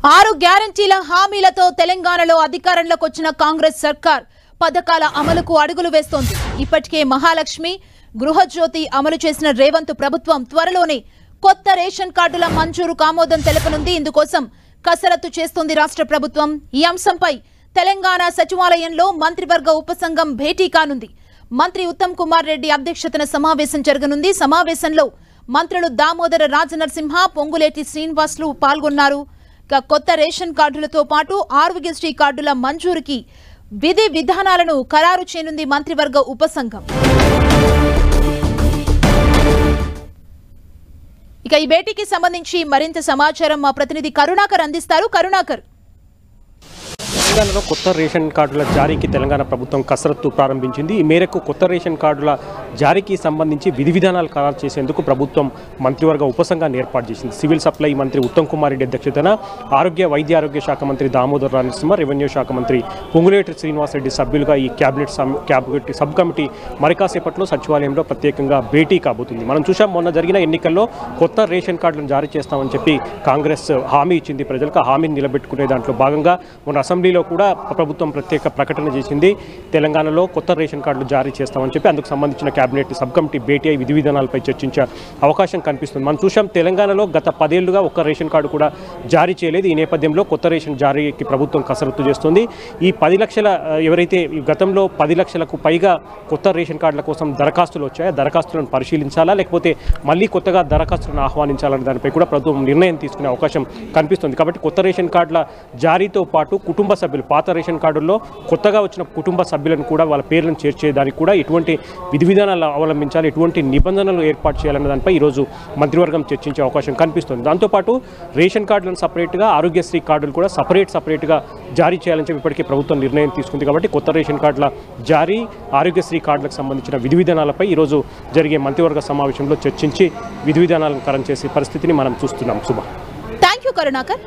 6 గ్యారంటీల హామీలతో తెలంగాణలో అధికారంలోకి వచ్చిన కాంగ్రెస్ సర్కార్ పథకాల అమలుకు అడుగులు వేస్తోంది. ఇప్పటికే మహాలక్ష్మి, గృహజ్యోతి అమలు చేసిన రేవంత్ ప్రభుత్వం త్వరలోనే కొత్త రేషన్ కార్డుల మంజూరు ఆమోదం తెలపనుంది. ఇందుకోసం కసరత్తు చేస్తోంది రాష్ట్ర ప్రభుత్వం. ఈ అంశంపై తెలంగాణ సచివాలయంలో మంత్రివర్గ ఉపసంఘం భేటీ కానుంది. మంత్రి ఉత్తమ్ కుమార్ రెడ్డి అధ్యక్షతన సమావేశం జరగనుంది. సమావేశంలో మంత్రులు దామోదర రాజనరసింహ, పొంగులేటి శ్రీనివాసులు పాల్గొన్నారు. కొత్త రేషన్ కార్డులతో పాటు ఆరోగ్యశ్రీ కార్డుల మంజూరుకి విధి విధానాలను ఖరారు చేయనుంది మంత్రివర్గ ఉపసంఘం. ఈ భేటీకి సంబంధించి మరింత సమాచారం మా ప్రతినిధి కరుణాకర్ అందిస్తారు. కరుణాకర్, తెలంగాణలో కొత్త రేషన్ కార్డుల జారీకి తెలంగాణ ప్రభుత్వం కసరత్తు ప్రారంభించింది. ఈ మేరకు కొత్త రేషన్ కార్డుల జారీకి సంబంధించి విధి విధానాలు ఖరారు చేసేందుకు ప్రభుత్వం మంత్రివర్గ ఉపసంఘాన్ని ఏర్పాటు చేసింది. సివిల్ సప్లై మంత్రి ఉత్తమ్ కుమార్ రెడ్డి అధ్యక్షతన వైద్య ఆరోగ్య శాఖ మంత్రి దామోదర రాజనరసింహ, రెవెన్యూ శాఖ మంత్రి పొంగులేటి శ్రీనివాసరెడ్డి సభ్యులుగా ఈ క్యాబినెట్ సబ్ కమిటీ మరి కాసేపట్లో సచివాలయంలో ప్రత్యేకంగా భేటీ కాబోతుంది. మనం చూసాం, మొన్న జరిగిన ఎన్నికల్లో కొత్త రేషన్ కార్డులను జారీ చేస్తామని చెప్పి కాంగ్రెస్ హామీ ఇచ్చింది ప్రజలకు. ఆ హామీని నిలబెట్టుకునే దాంట్లో భాగంగా మొన్న అసెంబ్లీలో కూడా ప్రభుత్వం ప్రత్యేక ప్రకటన చేసింది. తెలంగాణలో కొత్త రేషన్ కార్డులు జారీ చేస్తామని చెప్పి అందుకు సంబంధించిన కేబినెట్ సబ్ కమిటీ భేటీ అయి విధి విధానాలపై చర్చించే అవకాశం కనిపిస్తుంది. మనం చూసాం, తెలంగాణలో గత 10 ఏళ్లుగా ఒక్క రేషన్ కార్డు కూడా జారీ చేయలేదు. ఈ నేపథ్యంలో కొత్త రేషన్ జారీకి ప్రభుత్వం కసరత్తు చేస్తుంది. ఈ 10 లక్షల ఎవరైతే గతంలో 10 లక్షలకు పైగా కొత్త రేషన్ కార్డుల కోసం దరఖాస్తులు వచ్చాయో దరఖాస్తులను పరిశీలించాలా, లేకపోతే మళ్ళీ కొత్తగా దరఖాస్తులను ఆహ్వానించాలనే దానిపై కూడా ప్రభుత్వం నిర్ణయం తీసుకునే అవకాశం కనిపిస్తుంది. కాబట్టి కొత్త రేషన్ కార్డుల జారీతో పాటు కుటుంబ సభ్యులు, పాత రేషన్ కార్డుల్లో కొత్తగా వచ్చిన కుటుంబ సభ్యులను కూడా వాళ్ళ పేర్లను చేర్చేదానికి కూడా ఎటువంటి విధి విధానాలు అవలంబించాలి, ఎటువంటి నిబంధనలు ఏర్పాటు చేయాలన్న దానిపై ఈరోజు మంత్రివర్గం చర్చించే అవకాశం కనిపిస్తుంది. దాంతోపాటు రేషన్ కార్డులను సపరేట్గా, ఆరోగ్యశ్రీ కార్డులు కూడా సపరేట్గా జారీ చేయాలని చెప్పి ఇప్పటికే ప్రభుత్వం నిర్ణయం తీసుకుంది. కాబట్టి కొత్త రేషన్ కార్డుల జారీ, ఆరోగ్యశ్రీ కార్డులకు సంబంధించిన విధి విధానాలపై ఈరోజు జరిగే మంత్రివర్గ సమావేశంలో చర్చించి విధి విధానాలను ఖరారు చేసే పరిస్థితిని మనం చూస్తున్నాం. శుభ. Thank you Karunakar.